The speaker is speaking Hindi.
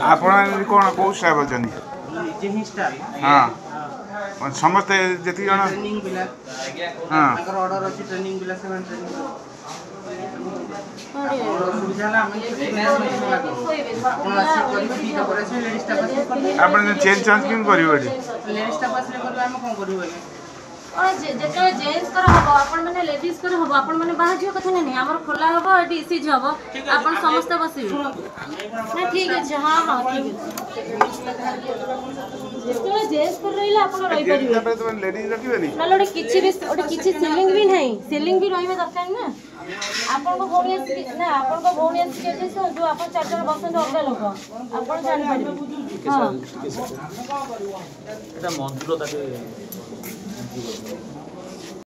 आपण कौन कौ स्टाफ अच्छा हाँ समस्त जी जन हाँ ऑर्डर अच्छी ट्रेनिंग बिला से ट्रेनिंग आपन चेंज चांस क्यों करियो एडी लेडीज स्टाफ असले करबा हम कोन करियो एने और जेते जेंट्स कर हबो आपण माने लेडीज कर हबो आपण माने बाहर जियो कथा नहीं हमर खोला हबो एडी इसीज हबो आपण समस्त बसिबे ना ठीक अछि हां हां ठीक अछि जेते जेंट्स कर रहिला आपण रहि परिबे तापर तो लेडीज रखिबेनी ना लोडे किछि भी ओडे किछि सीलिंग भी नहीं सीलिंग भी रहिबे दरकार ना आपण को भौणी आसी ना आपण को भौणी आसी के जो आपण चार जण बसंत अलगा लोक आपण जानि परिबे हां এটা মন্ত্র তাকে